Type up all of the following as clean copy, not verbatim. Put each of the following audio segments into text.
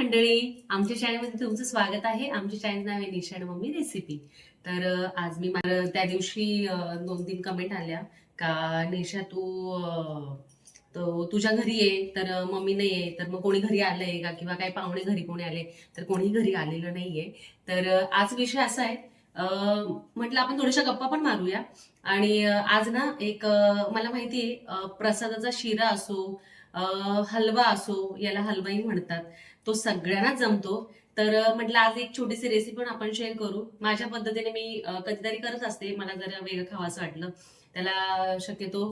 मंडळी, आमच्या चॅनलमध्ये तुमचं स्वागत आहे. आमच्या चॅनल नाव आहे निशा आणि मम्मी रेसिपी. तर आज मी मला त्या दिवशी 2-3 कमेंट आल्या का निशा तुझ्या घरी ये तर मम्मी नाही आहे, तर मग कोणी घरी आलंय का किंवा काही पाहुणे घरी कोणी आले, तर कोणी घरी आलेलं नाहीये. तर आज विषय असा आहे, म्हटलं आपण थोड्याशा गप्पा पण मारूया. आणि आज ना एक मला माहिती आहे, प्रसादाचा शिरा असो, हलवा असो, याला हलवाई म्हणतात, तो सगळ्यांनाच जमतो. तर म्हटलं आज एक छोटीशी रेसिपी पण आपण शेअर करू. माझ्या पद्धतीने मी कधीतरी करत असते. मला जरा वेगळं खावंसं वाटलं, त्याला शक्यतो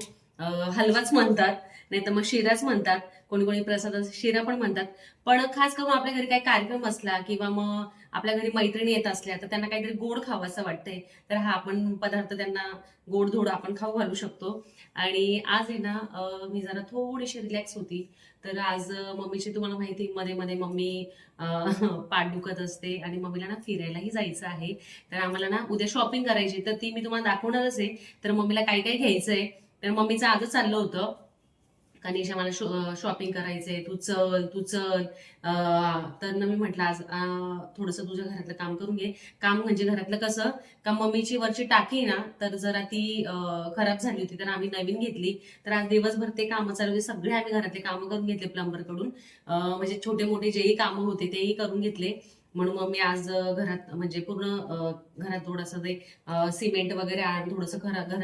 हलवाच म्हणतात, नाही तर मग शिराच म्हणतात. कोणी कोणी प्रसादाचा शिरा पण म्हणतात. पण खास करून आपल्या घरी काही कार्यक्रम असला किंवा मग आपल्या घरी मैत्रिणी येत असल्या तर त्यांना काहीतरी गोड खावंसं वाटतंय, तर हा आपण पदार्थ त्यांना गोड आपण खाऊ घालू शकतो. आणि आज आहे ना, मी जरा थोडीशी रिलॅक्स होती. तर आज मम्मीची तुम्हाला माहिती, मध्ये मध्ये मम्मी पाठ दुखत असते आणि मम्मीला ना फिरायलाही जायचं आहे. तर आम्हाला ना उद्या शॉपिंग करायची, तर ती मी तुम्हाला दाखवणारच आहे. तर मम्मीला काय काय घ्यायचंय, तर मम्मीचं आजच चाललं होतं कनिषा मला शॉपिंग करायचंय, तू चल तू चल. तर ना मी म्हटलं आज थोडंसं तुझ्या घरातलं काम करून घे. काम म्हणजे घरातलं कसं, का मम्मीची वरची टाकी ना, तर जरा ती खराब झाली होती, तर आम्ही नवीन घेतली. तर आज दिवसभर ते कामं चालू होते, सगळे आम्ही घरातले कामं करून घेतले प्लंबर कडून. म्हणजे छोटे मोठे जेही कामं होते तेही करून घेतले. म्हणून मग मी आज घरात म्हणजे पूर्ण घरात थोडंसं ते सिमेंट वगैरे आणि थोडंसं घरात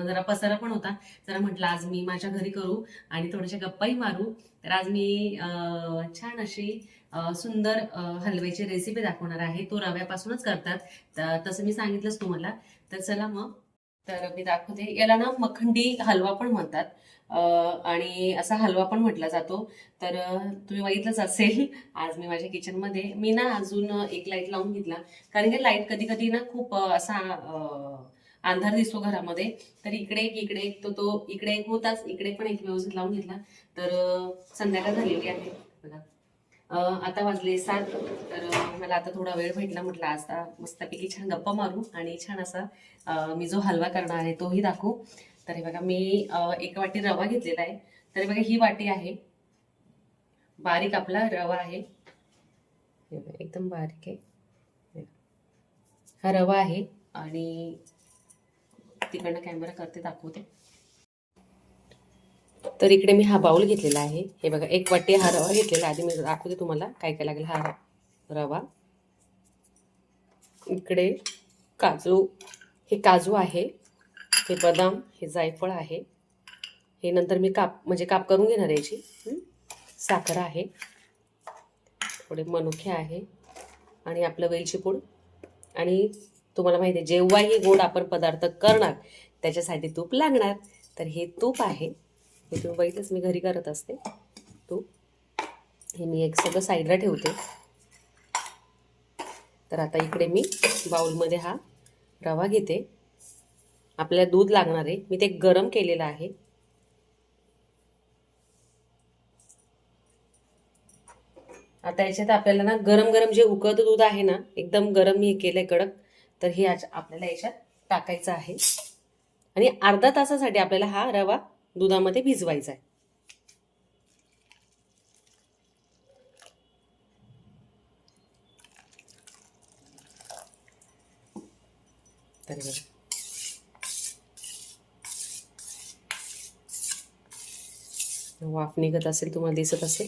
जरा पसारा पण होता. जरा म्हटलं आज मी माझ्या घरी करू आणि थोड्याशा गप्पाही मारू. तर आज मी छान अशी सुंदर हलव्याची रेसिपी दाखवणार आहे. तो रव्यापासूनच करतात, तसं मी सांगितलंच तुम्हाला. तर चला मग, तर मी दाखवते. याला ना मखंडी हलवा पण म्हणतात, आणि असा हलवा पण म्हटला जातो. तर तुम्ही बघितलंच असेल, आज मी माझ्या किचनमध्ये मी ना अजून एक लाईट लावून घेतला, कारण की लाईट कधी कधी ना खूप असा अंधार दिसतो घरामध्ये. तर इकडे एक तो इकडे एक होताच, इकडे पण एक व्यवस्थित लावून घेतला. तर संध्याकाळ झालेली आहे बघा. आता वाजले 7. तर मला आता थोडा वेळ भेटला, म्हटलं आता मस्तपैकी छान गप्पा मारू आणि छान असा मी जो हलवा करणार आहे तोही दाखवू. तर हे बघा, मी 1 वाटी रवा घेतलेला आहे. तर हे बघा, ही वाटी आहे, बारीक आपला रवा आहे, हे बघा, एकदम बारीक आहे. हा रवा आहे आणि तिकडनं कॅमेरा करते, दाखवते. तर इकडे मी हा बाउल घेतलेला आहे. हे बघा, 1 वाटी हा रवा घेतलेला. आधी मी दाखवते तुम्हाला काय काय लागेल. हा रवा, इकडे काजू, हे काजू आहे, हे बदाम, हे जायफळ आहे, हे नंतर मी काप करून घेणार याची. साखर आहे, थोडे मनुके आहे आणि आपलं वेलची पूड. आणि तुम्हाला माहिती आहे, जेव्हाही गोड आपण पदार्थ करणार त्याच्यासाठी तूप लागणार. तर हे तूप आहे, हे तुम्ही बघितलंच, मी घरी करत असते तूप. हे मी एक सगळं साईडला ठेवते. तर आता इकडे मी बाउलमध्ये हा रवा घेते. आपल्याला दूध लागणार आहे, मी ते गरम केलेलं आहे. आता याच्यात आपल्याला ना गरम गरम जे उकळतं दूध आहे ना, एकदम गरम मी केलंय कडक. तर हे आपल्याला याच्यात टाकायचं आहे आणि अर्धा तासासाठी आपल्याला हा रवा दुधामध्ये भिजवायचा आहे. तर वाफ निघत असेल, तुम्हाला दिसत असेल.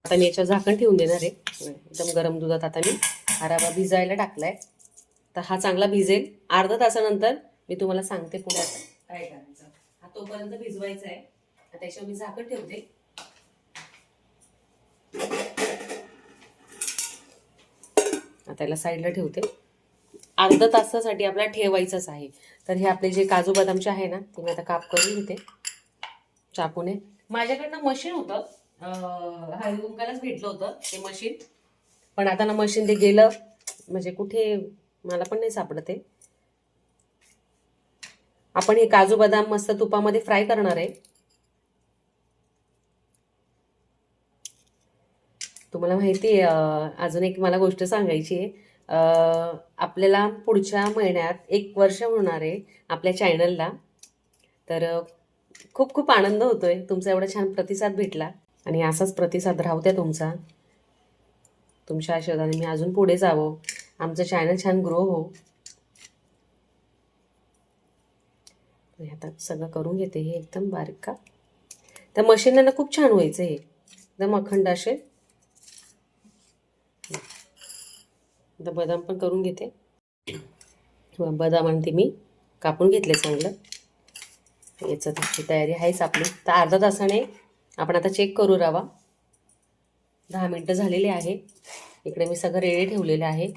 आता मी याच्यावर झाकण ठेवून देणार आहे. एकदम गरम दुधात आता मी हा रवा भिजायला टाकलाय. तर हा चांगला भिजेल. अर्धा तासानंतर मी तुम्हाला सांगते पुढे आता काय करायचं. हा तोपर्यंत भिजवायचा आहे. आता याच्यावर मी झाकण ठेवते. आता याला साईडला ठेवते. अर्धा तासासाठी आपल्याला ठेवायचंच आहे. तर हे आपले जे काजू बदामचे आहे ना, ते मी आता काप करून घेते चाकूने. माझ्याकडनं मशीन होतं, हळदीकुंकालाच भेटलं होतं ते मशीन, पण आता ना मशीन ते गेलं, म्हणजे कुठे मला पण नाही सापडत आहे. आपण हे काजू बदाम मस्त तुपामध्ये फ्राय करणार आहे. तुम्हाला माहिती आहे, अजून एक मला गोष्ट सांगायची आहे. आपल्याला पुढच्या महिन्यात 1 वर्ष होणार आहे आपल्या चॅनलला. तर खूप खूप आनंद होतोय, तुमचा एवढा छान प्रतिसाद भेटला आणि असाच प्रतिसाद राहू द्या तुमचा. तुमच्या आशीर्वादाने मी अजून पुढे जावं, आमचं चॅनल छान ग्रो हो. आता सगळं करून घेते हे एकदम बारीक का. त्या मशीनला खूप छान व्हायचं हे एकदम अखंड असे. आता बदाम पण करून घेते. बदाम आणि ते मी कापून घेतले चांगलं. याचं ही तयारी आहेच आपली. तर अर्धा तासाने आपण आता चेक करू रवा. 10 मिनटं झालेली आहे. इकडे मी सगळं रेडी ठेवलेलं आहे.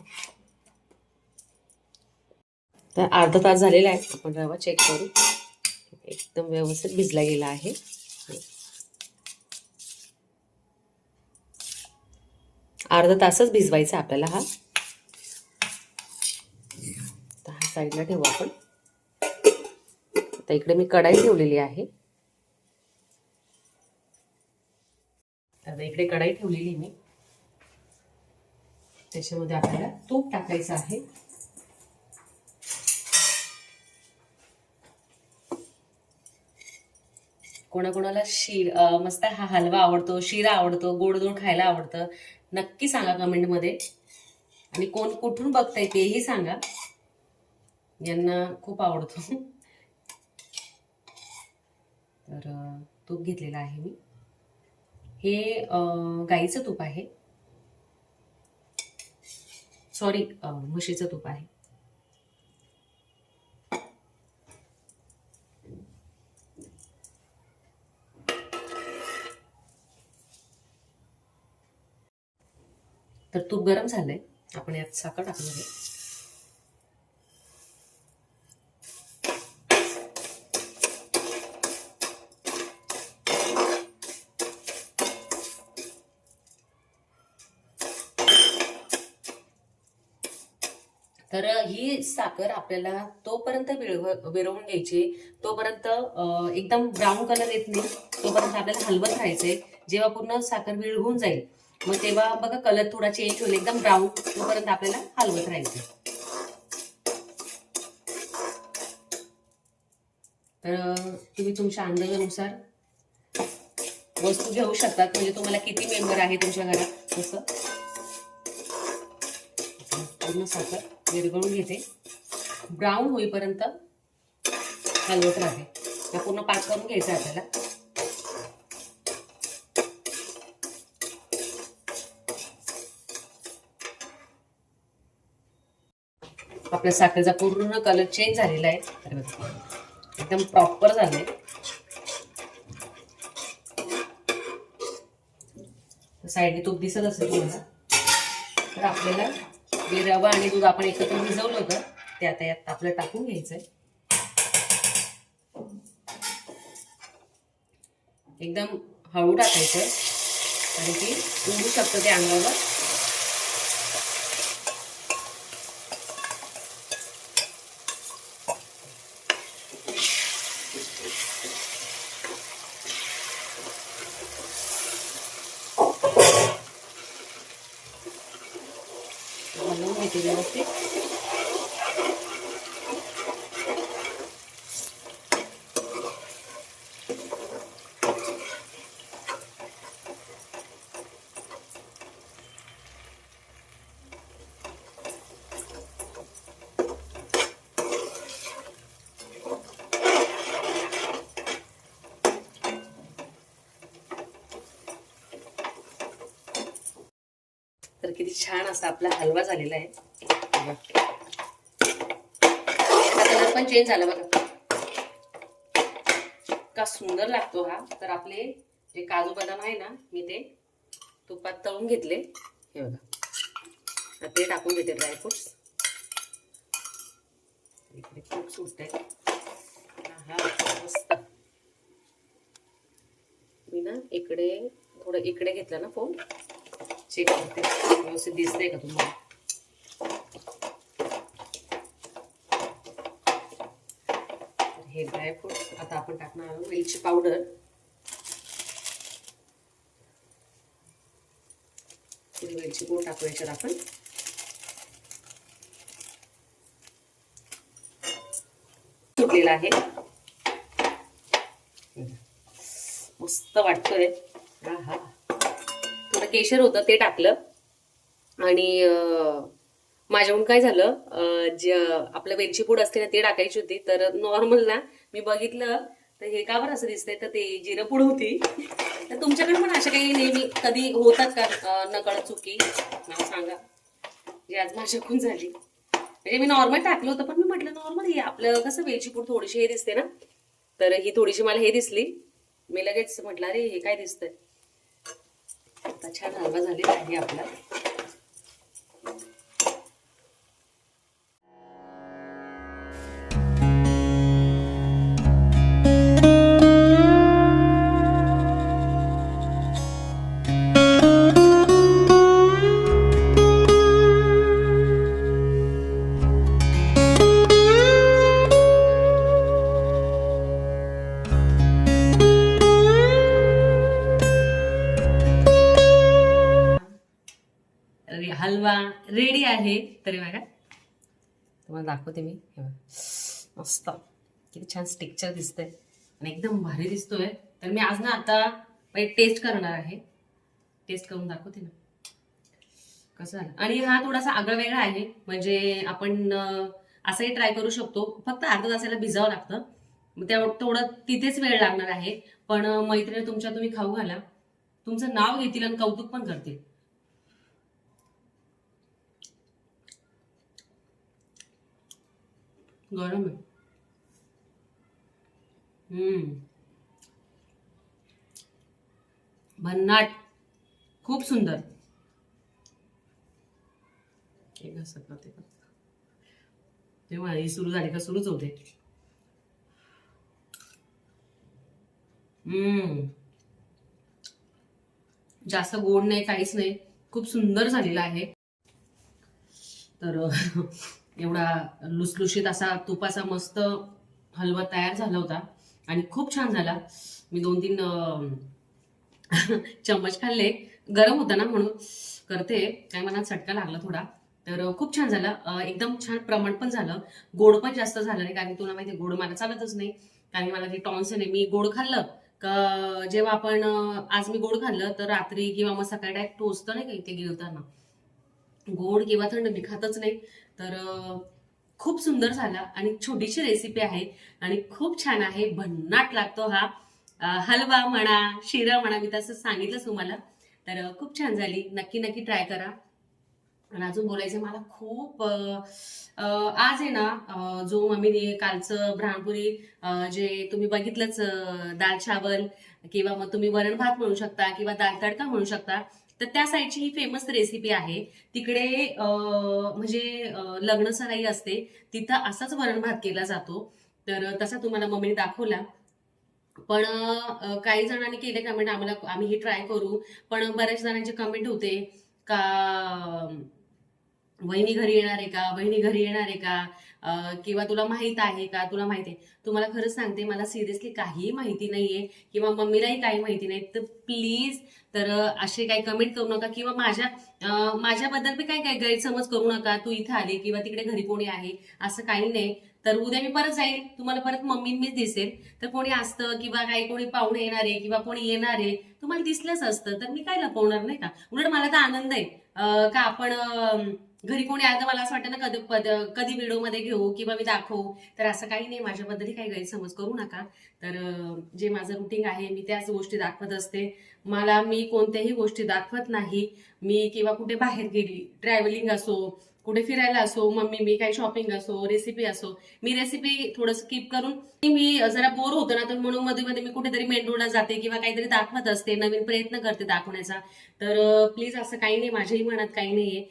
तर अर्धा तास झालेला आहे. आपण रवा चेक करू. एकदम व्यवस्थित भिजला गेला आहे. अर्धा तासच भिजवायचा आपल्याला हा. तर हा साईडला ठेवू आपण. आता इकडे मी कढाई ठेवलेली आहे. आता इकडे कढाई ठेवलेली मी. त्याच्यामध्ये आपल्याला तूप टाकायचं आहे. कोणाकोणाला मस्त हा हलवा आवडतो, शिरा आवडतो, गोड खायला आवडतं, नक्की सांगा कमेंटमध्ये. आणि कोण कुठून बघताय तेही सांगा. यांना खूप आवडतो. तर तूप घेतलेलं आहे मी. हे गाईचं तूप आहे, सॉरी म्हशीचं तूप आहे. तर तूप गरम झालंय, आपण यात साखर टाकणार आहे. तर ही साखर आपल्याला तोपर्यंत विरवून घ्यायची, तोपर्यंत एकदम ब्राऊन कलर येत नाही तोपर्यंत आपल्याला हलवत राहायचंय. जेव्हा पूर्ण साखर विरघून जाईल मग तेव्हा बघा कलर थोडा चेंज होईल, एकदम ब्राऊन, तोपर्यंत आपल्याला हलवत राहायचं. तर तुम्ही तुमच्या अंदाजानुसार वस्तू घेऊ शकतात, म्हणजे तुम्हाला किती मेंबर आहे तुमच्या घरात तसं. पूर्ण साखर विरघळून घेते, ब्राऊन होईपर्यंत हलवत राहते. पूर्ण पाक करून घ्यायचा आपल्याला. आपल्या साखरेचा पूर्ण कलर चेंज झालेला आहे, एकदम प्रॉपर झालंय. साईडने तूप दिसत असेल तुम्हाला. तर आपल्याला जे रवा आणि दूध आपण एकत्र भिजवलं होतं ते आता यात आपल्याला टाकून घ्यायचंय. एकदम हळू टाकायचं, कारण की उडू शकतं ते अंगावर. हलवून घेते व्यवस्थित. तर किती छान असा आपला हलवा झालेला आहे. कलर पण चेंज झाला बघा, इतका सुंदर लागतो हा. तर आपले जे काजू बदाम आहे ना, मी ते तुपात तळून घेतले. हे बघा, ते टाकून घेते ड्रायफ्रुट्स. इकडे खूप सुटतंय. मस्त. मी ना इकडे थोडं इकडे घेतलं ना फोन, चेक करते व्यवस्थित दिसतंय का तुम्हाला. हे ड्रायफ्रूट्स आता आपण टाकणार आहोत. वेलची पावडर, थोडी वेलची पूड टाकू याच्यात आपण. सुटलेला आहे. मस्त वाटतोय. हा, थोडं केशर होतं ते टाकलं. आणि माझ्याहून काय झालं, जे आपलं वेलची पूड असते ना ती टाकायची होती, तर नॉर्मल ना मी बघितलं तर हे का बरं असं दिसतंय, तर ते जिरं पूड होती. तर तुमच्याकडे पण अशा काही नेहमी कधी होतात का नकळत चुकी, मला सांगा, जी आज माझ्याकडून झाली. म्हणजे मी नॉर्मल टाकलं होतं, पण मी म्हटलं नॉर्मल हे आपलं कसं वेलची पूड थोडीशी हे दिसते ना, तर ही थोडीशी मला हे दिसली. मी लगेच म्हटलं अरे हे काय दिसतंय. आता छान हलवा झालेला आहे आपला. हलवा रेडी आहे. तरी बघा तुम्हाला दाखवते मी. मस्त किती छान स्ट्रक्चर दिसतंय आणि एकदम भारी दिसतोय. तर मी आज ना आता टेस्ट करणार आहे. टेस्ट करून दाखवते ना कसं झालं. आणि हा थोडासा आगळा वेगळा आहे, म्हणजे आपण असंही ट्राय करू शकतो. फक्त अर्धा तासाला भिजावं लागतं, तेवढं तिथेच वेळ लागणार आहे. पण मैत्रिणी तुमच्या तुम्ही खाऊ घाला, तुमचं नाव घेतील आणि कौतुक पण करतील. गरम आहे. भन्नाट, खूप सुंदर. एक असं करते तेव्हा ही सुरू झाली का सुरूच होते. जास्त गोड नाही, काहीच नाही, खूप सुंदर झालेला आहे. तर एवढा लुसलुशीत असा तुपाचा मस्त हलवा तयार झाला होता आणि खूप छान झाला. मी 2-3 चम्मच खाल्ले. गरम होता ना म्हणून करते, काय मला चटका लागला थोडा. तर खूप छान झालं. एकदम छान प्रमाण पण झालं. गोड पण जास्त झालं नाही, कारण तुला माहिती गोड मला चालतच नाही. कारण मला जे टॉन्सिल आहे, मी गोड खाल्लं का जेव्हा आपण आज मी गोड खाल्लं तर रात्री किंवा मग सकाळी डायरेक्ट टोचतं नाही का इथे गिळताना, गोड किंवा थंड मी खातच नाही. तर खूप सुंदर झाला आणि छोटीशी रेसिपी आहे आणि खूप छान आहे. भन्नाट लागतो हा हलवा म्हणा, शिरा म्हणा, मी तसं सांगितलं तुम्हाला. तर खूप छान झाली. नक्की नक्की ट्राय करा. आणि अजून बोलायचं मला खूप आज आहे ना, जो मम्मीने कालचं ब्राह्मपुरी जे तुम्ही बघितलंच, दाल चावल किंवा मग तुम्ही वरण भात म्हणू शकता किंवा दाल तडका म्हणू शकता. तर त्या साईडची ही फेमस रेसिपी आहे. तिकडे म्हणजे लग्न सराई असते, तिथं असाच वरण भात केला जातो. तर तसा तुम्हाला मम्मीने दाखवला. पण काही जणांनी केले कमेंट, आम्ही ही ट्राय करू. पण बऱ्याच जणांचे कमेंट होते का वहिनी घरी येणार आहे का, बहिणी घरी येणार आहे का, किंवा तुला माहित आहे का, तुला माहिती आहे. तुम्हाला खरंच सांगते, मला सिरियसली काहीही माहिती नाहीये किंवा मम्मीलाही काही माहिती नाही. तर प्लीज तर असे काही कमेंट करू नका किंवा माझ्याबद्दल बी काही काही गैरसमज करू नका. तू इथे आले किंवा तिकडे घरी कोणी आहे असं काही नाही. तर उद्या मी परत जाईल, तुम्हाला परत मम्मी मीच दिसेल. तर कोणी असतं किंवा काही कोणी पाहुणे येणारे किंवा कोणी येणारे तुम्हाला दिसलंच असतं, तर मी काय लपवणार नाही का. उलट मला तर आनंद आहे का आपण घरी कोणी आलं तर मला असं वाटतं ना, कधी व्हिडिओमध्ये घेऊ किंवा मी दाखवू. तर असं काही नाही, माझ्याबद्दलही काही गैरसमज करू नका. तर जे माझं रुटीन आहे मी त्याच गोष्टी दाखवत असते. मी कोणत्याही गोष्टी दाखवत नाही. मी किंवा कुठे बाहेर गेली, ट्रॅव्हलिंग असो, कुठे फिरायला असो, मी काही शॉपिंग असो, रेसिपी असो, मी रेसिपी थोडं स्किप करून मी जरा बोर होतो ना, तर म्हणून मध्ये मध्ये मी कुठेतरी मेंढूला जाते किंवा काहीतरी दाखवत असते, नवीन प्रयत्न करते दाखवण्याचा. तर प्लीज असं काही नाही, माझ्याही मनात काही नाहीये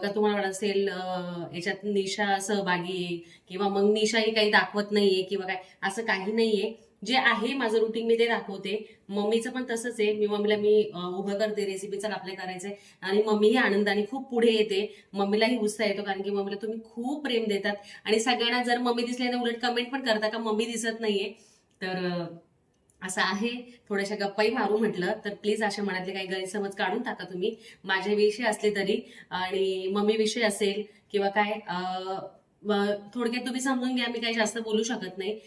का तुम्हाला वाटत असेल याच्यात निशा सहभागी आहे किंवा मग निशाही काही दाखवत नाहीये किंवा काय, असं काही नाहीये. जे आहे माझं रुटीन मी ते दाखवते. मम्मीचं पण तसंच आहे. मी उभं करते रेसिपीचं अप्लाय करायचंय आणि मम्मीही आनंदाने खूप पुढे येते. मम्मीलाही उत्साह येतो, कारण की मम्मीला तुम्ही खूप प्रेम देतात आणि सगळ्यांना जर मम्मी दिसले ना उलट कमेंट पण करता का मम्मी दिसत नाहीये. तर असं आहे. थोड्याशा गप्पाही मारू म्हटलं. तर प्लीज अशा मनातले काही गैरसमज काढून टाका तुम्ही, माझ्या विषयी असले तरी आणि मम्मी विषय असेल किंवा काय थोडक्यात तुम्ही समजून घ्या, मी काही जास्त बोलू शकत नाही.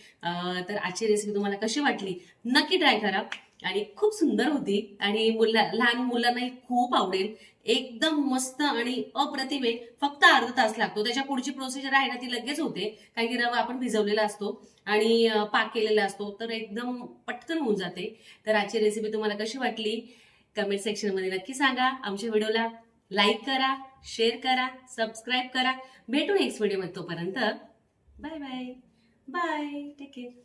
तर आजची रेसिपी तुम्हाला कशी वाटली नक्की ट्राय करा. आणि खूप सुंदर होती आणि लहान मुलांनाही खूप आवडेल. एकदम मस्त आणि अप्रतिम आहे. फक्त अर्धा तास लागतो. त्याच्या पुढची प्रोसिजर आहे ना ती लगेच होते. कारण की रवा आपण भिजवलेला असतो आणि पाक केलेला असतो, तर एकदम पटकन होऊन जाते. तर आजची रेसिपी तुम्हाला कशी वाटली कमेंट सेक्शन मध्ये नक्की सांगा. आमच्या व्हिडिओला लाईक करा, शेअर करा, सबस्क्राईब करा. भेटू नेक्स्ट व्हिडिओ मध्ये. तोपर्यंत bye bye. Bye, take care.